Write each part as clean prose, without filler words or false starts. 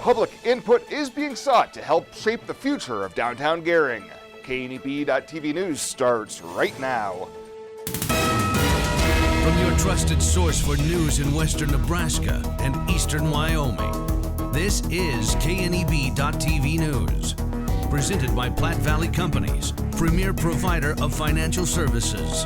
Public input is being sought to help shape the future of downtown Gering. KNEB.TV News starts right now. From your trusted source for news in western Nebraska and eastern Wyoming, this is KNEB.TV News. Presented by Platte Valley Companies, premier provider of financial services.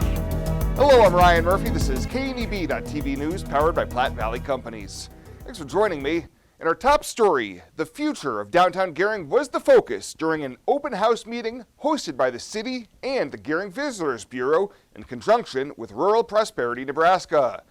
Hello, I'm Ryan Murphy. This is KNEB.TV News, powered by Platte Valley Companies. Thanks for joining me. In our top story, the future of downtown Gering was the focus during an open house meeting hosted by the city and the Gering Visitors Bureau in conjunction with Rural Prosperity Nebraska.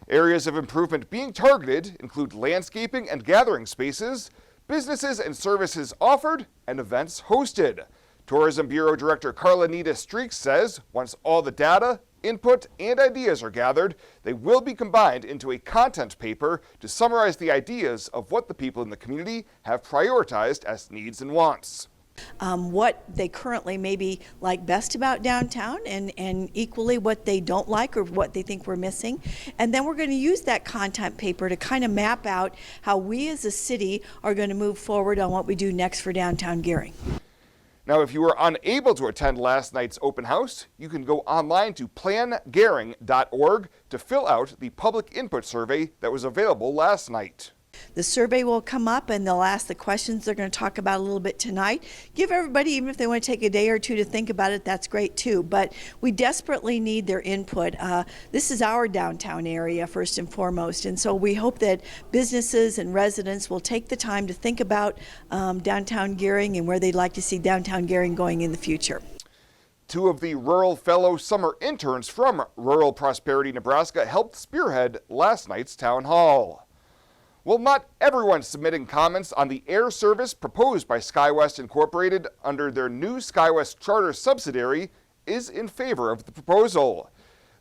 Areas of improvement being targeted include landscaping and gathering spaces, businesses and services offered, and events hosted. Tourism Bureau Director Carlanita Streaks says once all the data, input, and ideas are gathered, they will be combined into a content paper to summarize the ideas of what the people in the community have prioritized as needs and wants. What they currently maybe like best about downtown and equally what they don't like or what they think we're missing. And then we're going to use that content paper to kind of map out how we as a city are going to move forward on what we do next for downtown Gering. Now, if you were unable to attend last night's open house, you can go online to plangering.org to fill out the public input survey that was available last night. The survey will come up and they'll ask the questions they're going to talk about a little bit tonight. Give everybody, even if they want to take a day or two to think about it, that's great too. But we desperately need their input. This is our downtown area first and foremost. And so we hope that businesses and residents will take the time to think about downtown Gering and where they'd like to see downtown Gering going in the future. Two of the Rural Fellow summer interns from Rural Prosperity Nebraska helped spearhead last night's town hall. Well, not everyone submitting comments on the air service proposed by SkyWest Incorporated under their new SkyWest charter subsidiary is in favor of the proposal.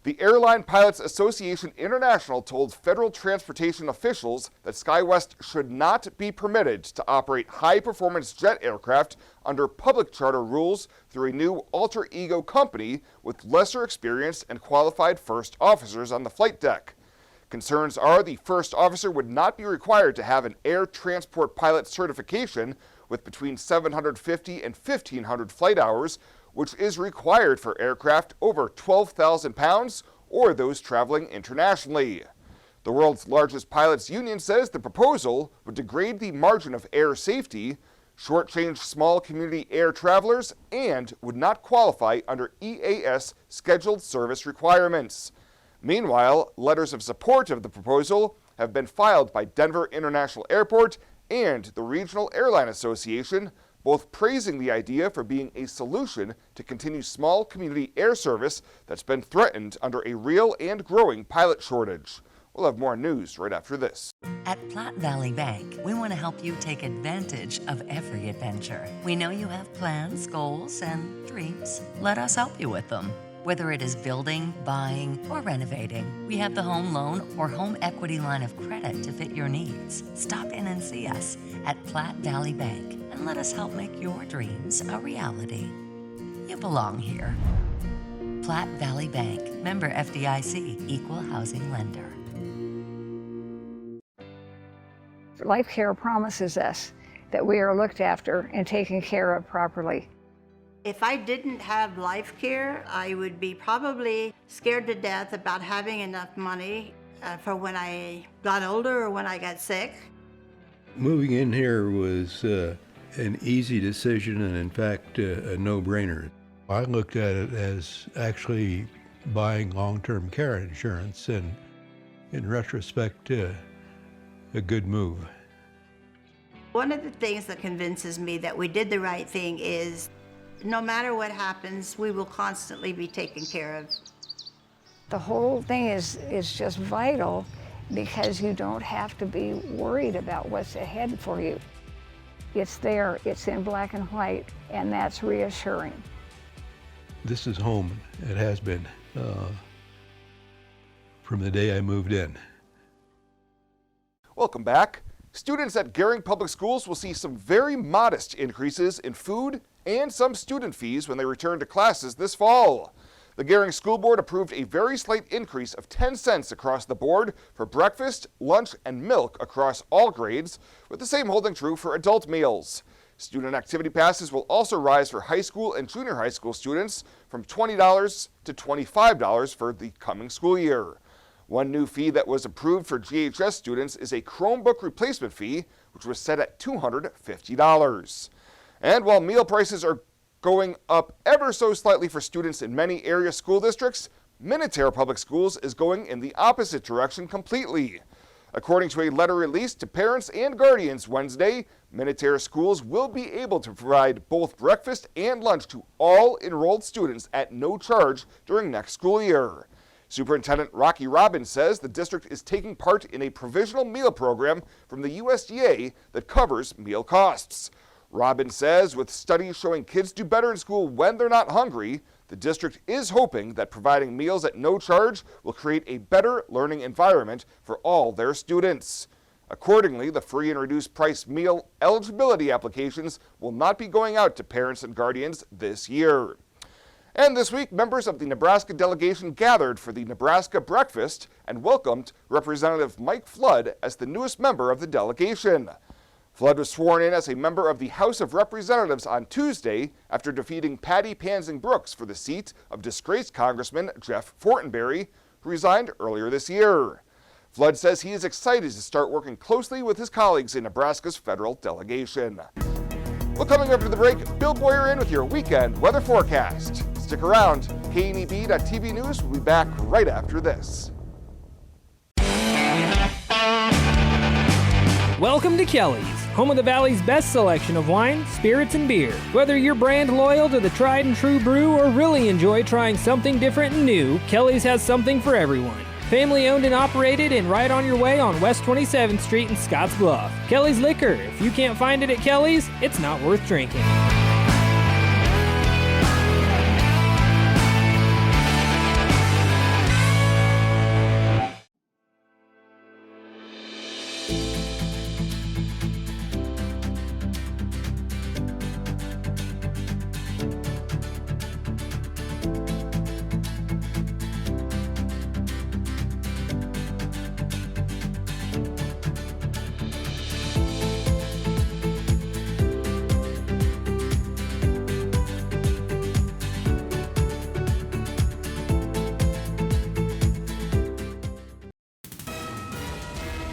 The Airline Pilots Association International told federal transportation officials that SkyWest should not be permitted to operate high-performance jet aircraft under public charter rules through a new alter ego company with lesser experienced and qualified first officers on the flight deck. Concerns are the first officer would not be required to have an air transport pilot certification with between 750 and 1,500 flight hours, which is required for aircraft over 12,000 pounds or those traveling internationally. The world's largest pilots union says the proposal would degrade the margin of air safety, shortchange small community air travelers, and would not qualify under EAS scheduled service requirements. Meanwhile, letters of support of the proposal have been filed by Denver International Airport and the Regional Airline Association, both praising the idea for being a solution to continue small community air service that's been threatened under a real and growing pilot shortage. We'll have more news right after this. At Platte Valley Bank, we want to help you take advantage of every adventure. We know you have plans, goals, and dreams. Let us help you with them. Whether it is building, buying, or renovating, we have the home loan or home equity line of credit to fit your needs. Stop in and see us at Platte Valley Bank and let us help make your dreams a reality. You belong here. Platte Valley Bank, member FDIC, equal housing lender. Life Care promises us that we are looked after and taken care of properly. If I didn't have Life Care, I would be probably scared to death about having enough money for when I got older or when I got sick. Moving in here was an easy decision and in fact a no-brainer. I looked at it as actually buying long-term care insurance and in retrospect a good move. One of the things that convinces me that we did the right thing is no matter what happens, we will constantly be taken care of. The whole thing is just vital because you don't have to be worried about what's ahead for you. It's there, it's in black and white, and that's reassuring. This is home. It has been from the day I moved in. Welcome back. Students at Gering Public Schools will see some very modest increases in food and some student fees when they return to classes this fall. The Gering School Board approved a very slight increase of 10 cents across the board for breakfast, lunch, and milk across all grades, with the same holding true for adult meals. Student activity passes will also rise for high school and junior high school students from $20 to $25 for the coming school year. One new fee that was approved for GHS students is a Chromebook replacement fee, which was set at $250. And while meal prices are going up ever so slightly for students in many area school districts, Minotero Public Schools is going in the opposite direction completely. According to a letter released to parents and guardians Wednesday, Minotero schools will be able to provide both breakfast and lunch to all enrolled students at no charge during next school year. Superintendent Rocky Robbins says the district is taking part in a provisional meal program from the USDA that covers meal costs. Robbins says with studies showing kids do better in school when they're not hungry, the district is hoping that providing meals at no charge will create a better learning environment for all their students. Accordingly, the free and reduced price meal eligibility applications will not be going out to parents and guardians this year. And this week, members of the Nebraska delegation gathered for the Nebraska Breakfast and welcomed Representative Mike Flood as the newest member of the delegation. Flood was sworn in as a member of the House of Representatives on Tuesday after defeating Patty Pansing Brooks for the seat of disgraced Congressman Jeff Fortenberry, who resigned earlier this year. Flood says he is excited to start working closely with his colleagues in Nebraska's federal delegation. Well, coming up to the break, Bill Boyer in with your weekend weather forecast. Stick around. KNEB.TV News will be back right after this. Welcome to Kelly's, home of the Valley's best selection of wine, spirits, and beer. Whether you're brand loyal to the tried and true brew or really enjoy trying something different and new, Kelly's has something for everyone. Family owned and operated and right on your way on West 27th Street in Scotts Bluff. Kelly's Liquor. If you can't find it at Kelly's, it's not worth drinking.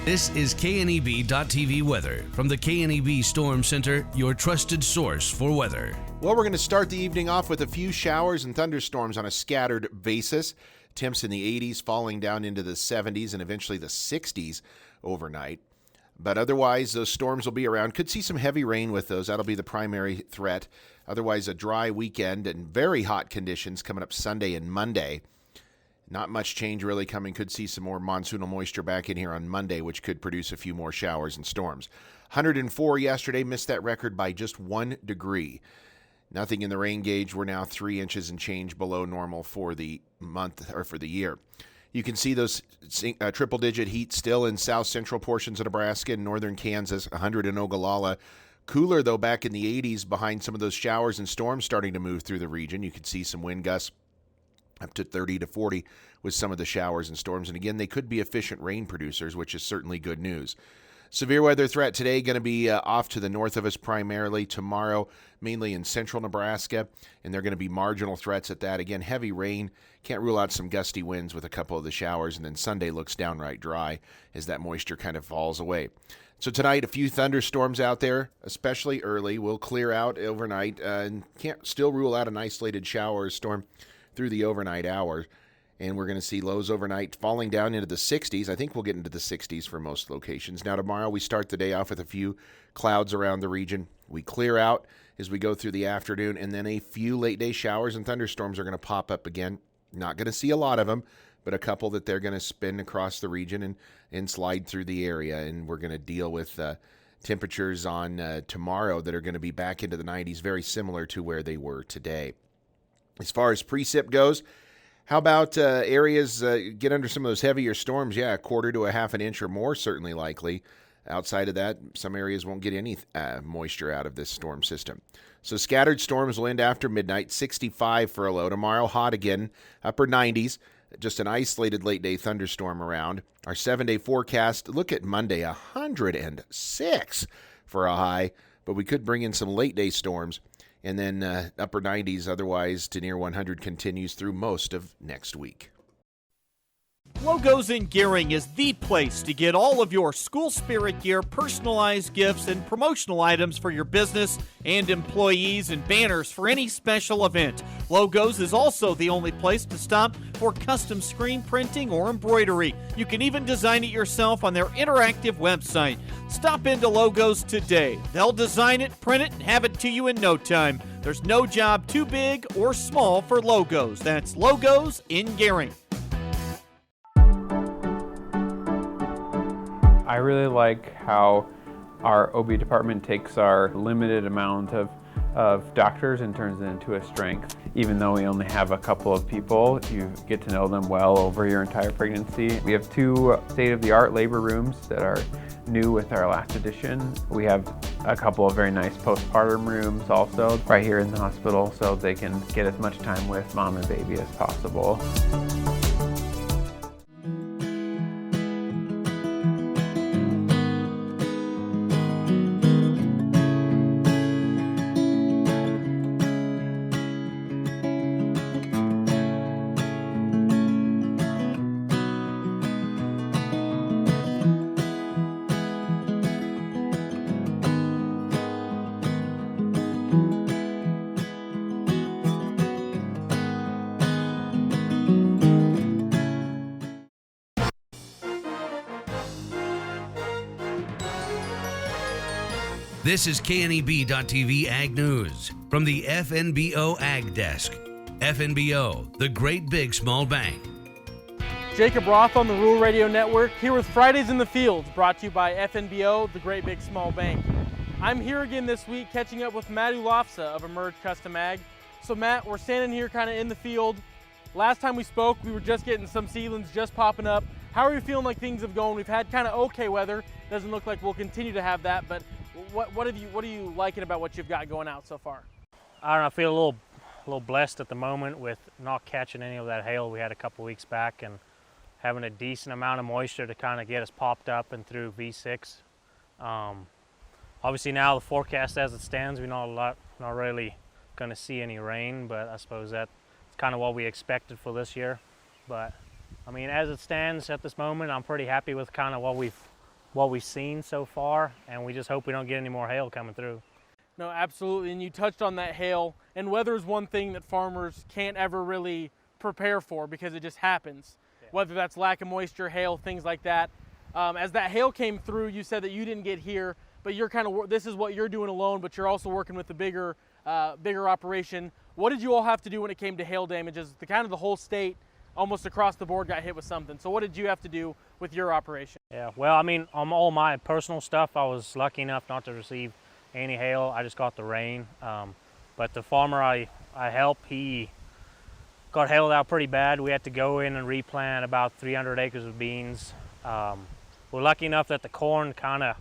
This is KNEB.TV weather from the KNEB Storm Center, your trusted source for weather. Well, we're going to start the evening off with a few showers and thunderstorms on a scattered basis. Temps in the 80s, falling down into the 70s and eventually the 60s overnight. But otherwise, those storms will be around. Could see some heavy rain with those. That'll be the primary threat. Otherwise, a dry weekend and very hot conditions coming up Sunday and Monday. Not much change really coming. Could see some more monsoonal moisture back in here on Monday, which could produce a few more showers and storms. 104 yesterday, missed that record by just 1 degree. Nothing in the rain gauge. We're now 3 inches and change below normal for the month or for the year. You can see those triple-digit heat still in south central portions of Nebraska and northern Kansas, 100 in Ogallala. Cooler, though, back in the 80s behind some of those showers and storms starting to move through the region. You can see some wind gusts up to 30 to 40 with some of the showers and storms. And again, they could be efficient rain producers, which is certainly good news. Severe weather threat today going to be off to the north of us primarily. Tomorrow, mainly in central Nebraska, and they're going to be marginal threats at that. Again, heavy rain. Can't rule out some gusty winds with a couple of the showers, and then Sunday looks downright dry as that moisture kind of falls away. So tonight, a few thunderstorms out there, especially early. Will clear out overnight, and can't still rule out an isolated shower or storm through the overnight hour. And we're going to see lows overnight falling down into the 60s. I think we'll get into the 60s for most locations. Now, tomorrow we start the day off with a few clouds around the region. We clear out as we go through the afternoon, and then a few late-day showers and thunderstorms are going to pop up again. Not going to see a lot of them, but a couple that they're going to spin across the region and slide through the area. And we're going to deal with temperatures on tomorrow that are going to be back into the 90s, very similar to where they were today. As far as precip goes, how about areas get under some of those heavier storms? Yeah, a quarter to a half an inch or more, certainly likely. Outside of that, some areas won't get any moisture out of this storm system. So scattered storms will end after midnight, 65 for a low. Tomorrow, hot again, upper 90s. Just an isolated late-day thunderstorm around. Our 7-day forecast, look at Monday, 106 for a high, but we could bring in some late-day storms. And then upper 90s, otherwise to near 100 continues through most of next week. Logos in Gearing is the place to get all of your school spirit gear, personalized gifts, and promotional items for your business and employees and banners for any special event. Logos is also the only place to stop for custom screen printing or embroidery. You can even design it yourself on their interactive website. Stop into Logos today. They'll design it, print it, and have it to you in no time. There's no job too big or small for Logos. That's Logos in Gearing. I really like how our OB department takes our limited amount of doctors and turns it into a strength. Even though we only have a couple of people, you get to know them well over your entire pregnancy. We have 2 state-of-the-art labor rooms that are new with our last addition. We have a couple of very nice postpartum rooms also right here in the hospital, so they can get as much time with mom and baby as possible. This is KNEB.TV Ag News from the FNBO Ag Desk. FNBO, the great big small bank. Jacob Roth on the Rural Radio Network, here with Fridays in the Field, brought to you by FNBO, the great big small bank. I'm here again this week catching up with Matt Ulafsa of Emerge Custom Ag. So Matt, we're standing here kind of in the field. Last time we spoke, we were just getting some seedlings just popping up. How are you feeling like things have gone? We've had kind of okay weather. Doesn't look like we'll continue to have that, but what are you liking about what you've got going out so far? I don't know, I feel a little blessed at the moment with not catching any of that hail we had a couple weeks back and having a decent amount of moisture to kind of get us popped up and through V6. Obviously now the forecast as it stands, we're not really going to see any rain, but I suppose that's kind of what we expected for this year. But I mean, as it stands at this moment, I'm pretty happy with kind of what we've seen so far, and we just hope we don't get any more hail coming through. No, absolutely, and you touched on that hail, and weather is one thing that farmers can't ever really prepare for because it just happens. Yeah. Whether that's lack of moisture, hail, things like that. As that hail came through, you said that you didn't get here, but you're this is what you're doing alone, but you're also working with the bigger operation. What did you all have to do when it came to hail damages? The whole state almost across the board got hit with something. So what did you have to do with your operation? Yeah, well, I mean, on all my personal stuff, I was lucky enough not to receive any hail. I just got the rain. But the farmer I helped, he got hailed out pretty bad. We had to go in and replant about 300 acres of beans. We're lucky enough that the corn kind of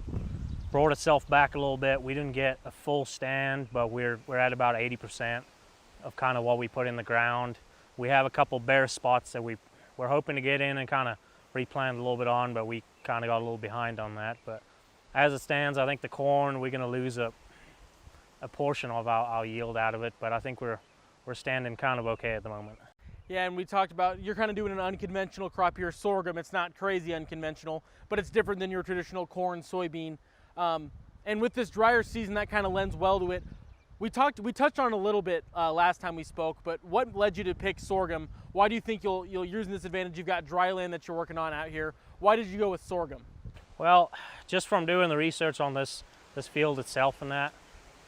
brought itself back a little bit. We didn't get a full stand, but we're at about 80% of kind of what we put in the ground. We have a couple bare spots that we're hoping to get in and kind of replant a little bit on, but we kind of got a little behind on that. But as it stands, I think the corn, we're going to lose a portion of our yield out of it, but I think we're standing kind of okay at the moment. Yeah, and we talked about you're kind of doing an unconventional crop here, sorghum. It's not crazy unconventional, but it's different than your traditional corn, soybean. And with this drier season, that kind of lends well to it. We touched on it a little bit last time we spoke, but what led you to pick sorghum? Why do you think you'll use this advantage? You've got dry land that you're working on out here. Why did you go with sorghum? Well, just from doing the research on this field itself and that,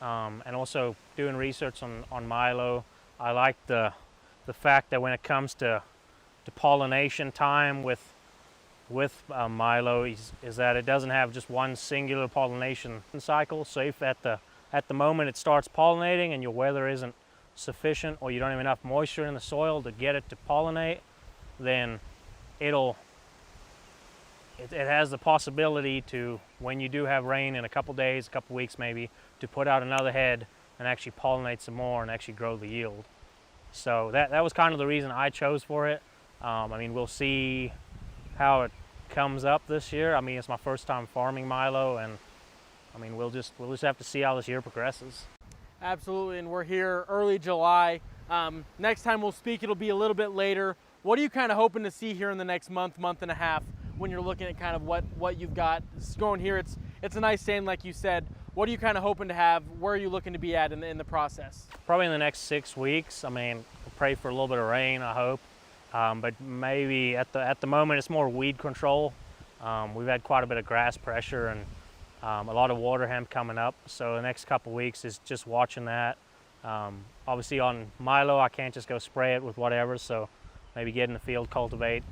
and also doing research on Milo, I like the fact that when it comes to pollination time with Milo is that it doesn't have just one singular pollination cycle. So if at the moment it starts pollinating and your weather isn't sufficient or you don't have enough moisture in the soil to get it to pollinate, then it'll it has the possibility to, when you do have rain in a couple days, a couple weeks maybe, to put out another head and actually pollinate some more and actually grow the yield. So that was kind of the reason I chose for it. I mean, we'll see how it comes up this year. I mean, it's my first time farming milo, and I mean, we'll just have to see how this year progresses. Absolutely, and we're here early July. Next time we'll speak, it'll be a little bit later. What are you kind of hoping to see here in the next month and a half when you're looking at kind of what you've got going here? It's a nice stand, like you said. What are you kind of hoping to have? Where are you looking to be at in the process? Probably in the next 6 weeks. I mean, we'll pray for a little bit of rain, I hope. But maybe at the moment it's more weed control. We've had quite a bit of grass pressure and a lot of water hemp coming up. So the next couple weeks is just watching that. Obviously on milo, I can't just go spray it with whatever. So maybe get in the field, cultivate,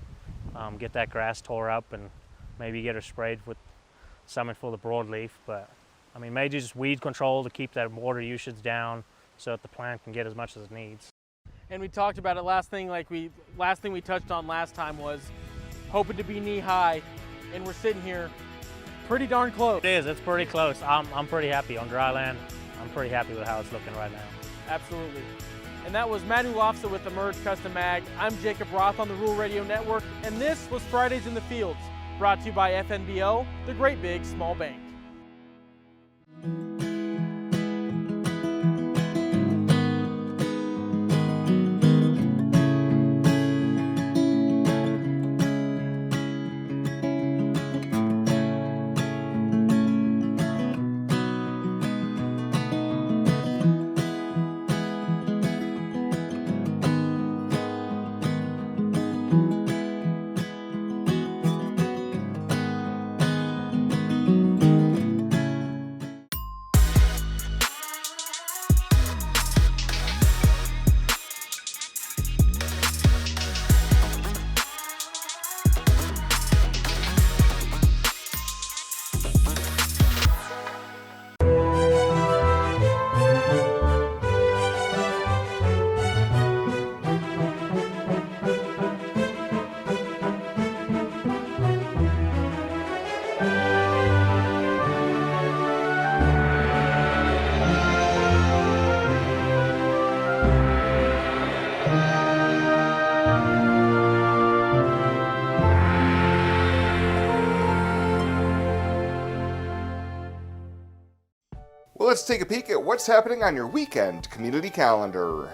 get that grass tore up, and maybe get her sprayed with something for the broadleaf. But I mean, maybe just weed control to keep that water usage down so that the plant can get as much as it needs. And we talked about it last thing we touched on last time was hoping to be knee high, and we're sitting here pretty darn close. It is, it's pretty close. I'm pretty happy on dry land. I'm pretty happy with how it's looking right now. Absolutely. And that was Manu Lofsa with Emerge Custom Ag. I'm Jacob Roth on the Rural Radio Network, and this was Fridays in the Fields, brought to you by FNBO, the Great Big Small Bank. Well, let's take a peek at what's happening on your weekend community calendar.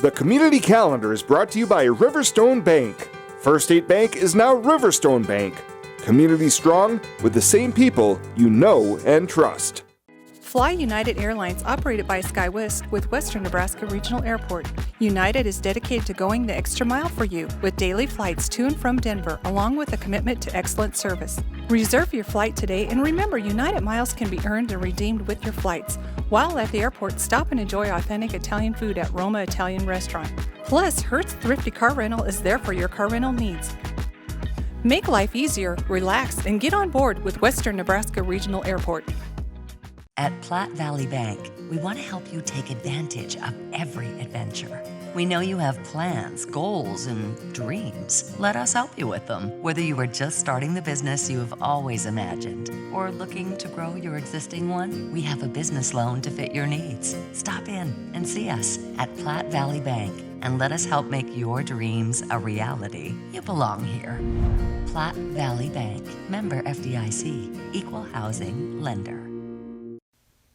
The Community Calendar is brought to you by Riverstone Bank. First State Bank is now Riverstone Bank. Community strong with the same people you know and trust. Fly United Airlines, operated by SkyWest with Western Nebraska Regional Airport. United is dedicated to going the extra mile for you with daily flights to and from Denver, along with a commitment to excellent service. Reserve your flight today, and remember, United miles can be earned and redeemed with your flights. While at the airport, stop and enjoy authentic Italian food at Roma Italian Restaurant. Plus, Hertz Thrifty Car Rental is there for your car rental needs. Make life easier, relax, and get on board with Western Nebraska Regional Airport. At Platte Valley Bank, we want to help you take advantage of every adventure. We know you have plans, goals, and dreams. Let us help you with them. Whether you are just starting the business you have always imagined or looking to grow your existing one, we have a business loan to fit your needs. Stop in and see us at Platte Valley Bank and let us help make your dreams a reality. You belong here. Platte Valley Bank, member FDIC, equal housing lender.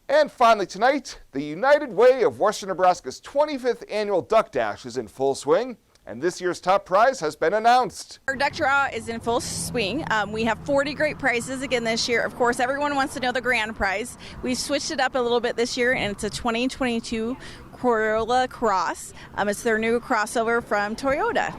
And finally tonight, the United Way of Western Nebraska's 25th annual Duck Dash is in full swing, and this year's top prize has been announced. Our duck draw is in full swing. We have 40 great prizes again this year. Of course, everyone wants to know the grand prize. We've switched it up a little bit this year, and it's a 2022 Corolla Cross. It's their new crossover from Toyota.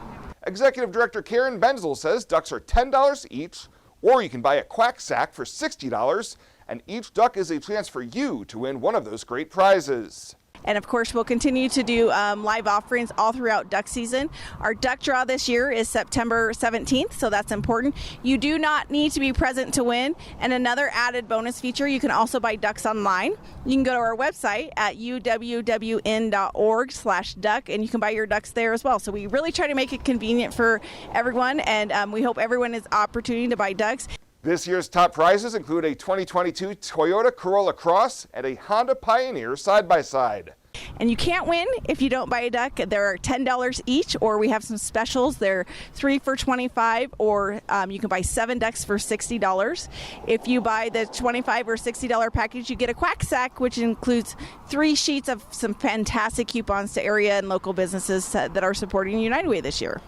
Executive Director Karen Benzel says ducks are $10 each, or you can buy a quack sack for $60, and each duck is a chance for you to win one of those great prizes. And of course, we'll continue to do live offerings all throughout duck season. Our duck draw this year is September 17th, so that's important. You do not need to be present to win. And another added bonus feature, you can also buy ducks online. You can go to our website at uwwn.org/duck, and you can buy your ducks there as well. So we really try to make it convenient for everyone, and we hope everyone has opportunity to buy ducks. This year's top prizes include a 2022 Toyota Corolla Cross and a Honda Pioneer side-by-side. And you can't win if you don't buy a duck. They're $10 each, or we have some specials. They're 3 for $25, or you can buy 7 ducks for $60. If you buy the $25 or $60 package, you get a quack sack, which includes 3 sheets of some fantastic coupons to area and local businesses that are supporting United Way this year.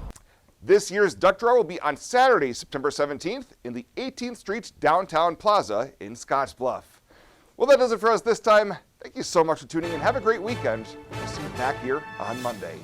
This year's duck draw will be on Saturday, September 17th in the 18th Street Downtown Plaza in Scottsbluff. Well, that does it for us this time. Thank you so much for tuning in. Have a great weekend. We'll see you back here on Monday.